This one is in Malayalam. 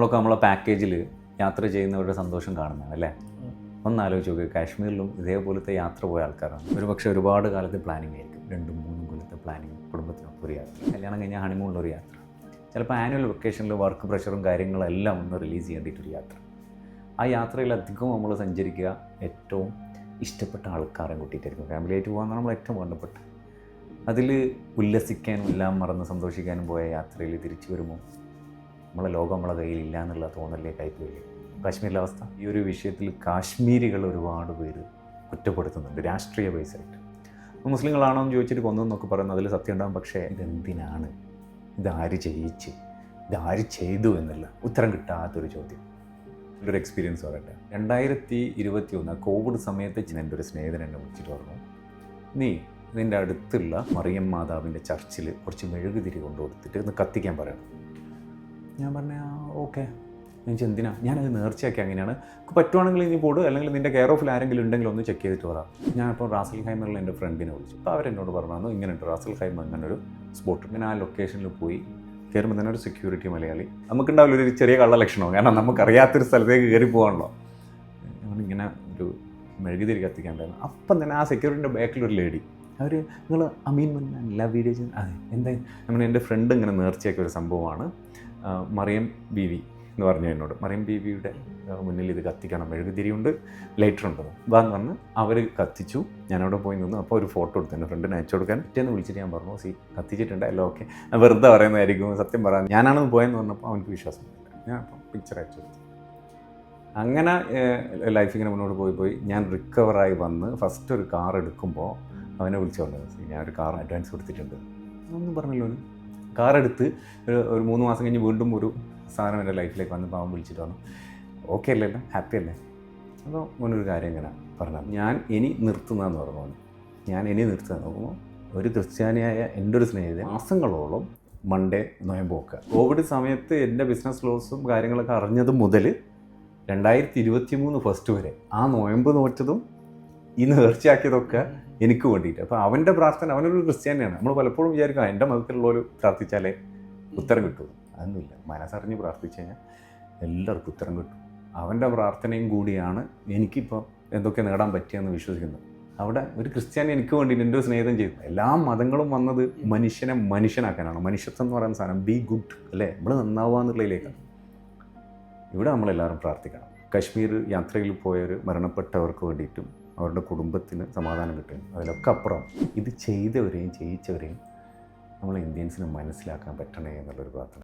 നമ്മളൊക്കെ നമ്മളെ പാക്കേജിൽ യാത്ര ചെയ്യുന്നവരുടെ സന്തോഷം കാണുന്നതാണ് അല്ലേ? ഒന്നാലോചിച്ച് നോക്കുക, കാശ്മീരിലും ഇതേപോലത്തെ യാത്ര പോയ ആൾക്കാരാണ്. ഒരുപക്ഷെ ഒരുപാട് കാലത്തെ പ്ലാനിങ് ആയിരിക്കും, 2-3 കൊല്ലത്തെ പ്ലാനിങ്, കുടുംബത്തിനൊപ്പം ഒരു യാത്ര, കല്യാണം കഴിഞ്ഞാൽ ഹണിമൂണിലൊരു യാത്ര, ചിലപ്പോൾ ആനുവൽ വെക്കേഷനിൽ വർക്ക് പ്രഷറും കാര്യങ്ങളും എല്ലാം ഒന്ന് റിലീസ് ചെയ്യേണ്ടിയിട്ടൊരു യാത്ര. ആ യാത്രയിൽ അധികവും നമ്മൾ സഞ്ചരിക്കുക ഏറ്റവും ഇഷ്ടപ്പെട്ട ആൾക്കാരെ കൂട്ടിയിട്ടായിരിക്കും. ഫാമിലിയായിട്ട് പോകാൻ നമ്മൾ ഏറ്റവും വേണ്ടപ്പെട്ട, അതിൽ ഉല്ലസിക്കാനും എല്ലാം മറന്ന് സന്തോഷിക്കാനും പോയ യാത്രയിൽ തിരിച്ചു വരുമ്പോൾ നമ്മളെ ലോകം നമ്മളെ കയ്യിലില്ല എന്നുള്ള തോന്നലിലേക്കായി പോയില്ലേ കാശ്മീരിലെ അവസ്ഥ. ഈ ഒരു വിഷയത്തിൽ കാശ്മീരികൾ ഒരുപാട് പേര് കുറ്റപ്പെടുത്തുന്നുണ്ട് രാഷ്ട്രീയ ബേസായിട്ട്. മുസ്ലിങ്ങളാണോ എന്ന് ചോദിച്ചിട്ട് കൊന്നൊക്കെ പറയുന്നത് അതിൽ സത്യം ഉണ്ടാകും. പക്ഷേ ഇതെന്തിനാണ്, ഇതാര് ചെയ്യിച്ച്, ഇതാര് ചെയ്തു എന്നുള്ള ഉത്തരം കിട്ടാത്തൊരു ചോദ്യം. ഒരു എക്സ്പീരിയൻസ് പറയട്ടെ. 2021 കോവിഡ് സമയത്ത് എൻ്റെ ഒരു സ്നേഹിതൻ എന്നെ വിളിച്ചിട്ട് പറഞ്ഞു, നീ ഇതിൻ്റെ അടുത്തുള്ള മറിയം മാതാവിൻ്റെ ചർച്ചിൽ കുറച്ച് മെഴുകുതിരി കൊണ്ടുകൊടുത്തിട്ട് ഒന്ന് കത്തിക്കാൻ പറയണം. ഞാൻ പറഞ്ഞ ഓക്കെ. എനിക്ക് എന്തിനാ, ഞാനത് നേർച്ചയാക്കി. അങ്ങനെയാണ് പറ്റുവാണെങ്കിൽ നീ പോടും, അല്ലെങ്കിൽ നിൻ്റെ കെയർ ഓഫിൽ ആരെങ്കിലും ഉണ്ടെങ്കിൽ ഒന്ന് ചെക്ക് ചെയ്തിട്ട് പറയാം. ഞാനിപ്പോൾ റാസൽ ഖൈമറിൽ എൻ്റെ ഫ്രണ്ടിനെ വിളിച്ചു. അപ്പോൾ അവരെന്നോട് പറഞ്ഞു ഇങ്ങനെ ഉണ്ട് റാസൽ ഖൈമർ ഇങ്ങനൊരു സ്പോട്ട്. ഇങ്ങനെ ആ ലൊക്കേഷനിൽ പോയി കയറുമ്പോൾ തന്നെ ഒരു സെക്യൂരിറ്റി മലയാളി, നമുക്കുണ്ടാവില്ല ഒരു ചെറിയ കള്ള ലക്ഷണമോ, കാരണം നമുക്കറിയാത്തൊരു സ്ഥലത്തേക്ക് കയറി പോകാണല്ലോ. ഇങ്ങനെ ഒരു മെഴുകുതിരി കത്തിക്കാൻ ഉണ്ടായിരുന്നു. അപ്പം തന്നെ ആ സെക്യൂരിറ്റിൻ്റെ ബാക്കിലൊരു ലേഡി, അവർ നിങ്ങൾ അമീൻ എല്ലാ വീഡിയോ ചെയ്യുന്നത് അതെ എന്തായാലും നമ്മൾ എൻ്റെ ഫ്രണ്ട് ഇങ്ങനെ നേർച്ചയാക്കിയ ഒരു സംഭവമാണ് മറിയം ബീവി എന്ന് പറഞ്ഞു എന്നോട്. മറിയം ബീവിയുടെ മുന്നിൽ ഇത് കത്തിക്കണം, മെഴുകുതിരിയുണ്ട്, ലൈറ്റർ ഉണ്ടെന്ന് ഇതാന്ന് പറഞ്ഞ് അവർ കത്തിച്ചു. ഞാനവിടെ പോയി നിന്നു. അപ്പോൾ ഒരു ഫോട്ടോ എടുത്തു എൻ്റെ ഫ്രണ്ടിന് അയച്ചു കൊടുക്കാൻ. പിറ്റേന്ന് വിളിച്ചിട്ട് ഞാൻ പറഞ്ഞു, കത്തിച്ചിട്ടുണ്ട് എല്ലാം ഓക്കെ, വെറുതെ പറയുന്നതായിരിക്കും, സത്യം പറയാൻ ഞാനാണെന്ന് പോയെന്ന് പറഞ്ഞപ്പോൾ അവനക്ക് വിശ്വാസമില്ല. ഞാൻ അപ്പോൾ പിക്ചർ അയച്ചു കൊടുത്തു. അങ്ങനെ ലൈഫ് ഇങ്ങനെ മുന്നോട്ട് പോയി ഞാൻ റിക്കവറായി വന്ന് ഫസ്റ്റ് ഒരു കാർ എടുക്കുമ്പോൾ അവനെ വിളിച്ചു പറഞ്ഞത്, ഞാനൊരു കാർ അഡ്വാൻസ് കൊടുത്തിട്ടുണ്ട്. ഒന്നും പറഞ്ഞല്ലോ. കാർ എടുത്ത് ഒരു 3 മാസം കഴിഞ്ഞ് വീണ്ടും ഒരു സാധനം എൻ്റെ ലൈഫിലേക്ക് വന്നപ്പോൾ അവൻ വിളിച്ചിട്ട് വന്നു, ഓക്കെ അല്ലല്ലോ, ഹാപ്പി അല്ലേ? അപ്പോൾ മോനൊരു കാര്യം ഇങ്ങനെ പറഞ്ഞത്, ഞാൻ ഇനി നിർത്തുന്നതെന്ന് പറഞ്ഞു. ഞാൻ ഇനി നിർത്തുന്നത് നോക്കുമ്പോൾ ഒരു ക്രിസ്ത്യാനിയായ എൻ്റെ ഒരു സ്നേഹിതൻ മാസങ്ങളോളം മൺഡേ നോയമ്പ് നോക്കുക. കോവിഡ് സമയത്ത് എൻ്റെ ബിസിനസ് ലോസും കാര്യങ്ങളൊക്കെ അറിഞ്ഞത് മുതൽ 2023 ഫസ്റ്റ് വരെ ആ നോയമ്പ് നോറ്റതും ഈ നേർച്ചയാക്കിയതൊക്കെ എനിക്ക് വേണ്ടിയിട്ട്. അപ്പോൾ അവൻ്റെ പ്രാർത്ഥന, അവനൊരു ക്രിസ്ത്യാനിയാണ്. നമ്മൾ പലപ്പോഴും വിചാരിക്കും എൻ്റെ മതത്തിലുള്ളവർ പ്രാർത്ഥിച്ചാലേ ഉത്തരം കിട്ടുള്ളൂ. അതൊന്നുമില്ല. മനസ്സറിഞ്ഞ് പ്രാർത്ഥിച്ചു കഴിഞ്ഞാൽ എല്ലാവർക്കും ഉത്തരം കിട്ടും. അവൻ്റെ പ്രാർത്ഥനയും കൂടിയാണ് എനിക്കിപ്പോൾ എന്തൊക്കെ നേടാൻ പറ്റിയെന്ന് വിശ്വസിക്കുന്നത്. അവിടെ ഒരു ക്രിസ്ത്യാനി എനിക്ക് വേണ്ടിയിട്ട് എൻ്റെ ഒരു സ്നേഹിതം ചെയ്തു. എല്ലാ മതങ്ങളും വന്നത് മനുഷ്യനെ മനുഷ്യനാക്കാനാണ്. മനുഷ്യത്വം എന്ന് പറയുന്ന സാധനം ബി ഗുഡ് അല്ലേ, നമ്മൾ നന്നാവുക എന്നുള്ളതിലേക്കാണ്. ഇവിടെ നമ്മളെല്ലാവരും പ്രാർത്ഥിക്കണം. കശ്മീർ യാത്രയിൽ പോയവർ മരണപ്പെട്ടവർക്ക് വേണ്ടിയിട്ടും അവരുടെ കുടുംബത്തിന് സമാധാനം കിട്ടും. അതിലൊക്കെ അപ്പുറം ഇത് ചെയ്തവരെയും ചെയ്യിച്ചവരെയും നമ്മൾ ഇന്ത്യൻസിന് മനസ്സിലാക്കാൻ പറ്റണേ എന്നുള്ളൊരു പ്രാർത്ഥന.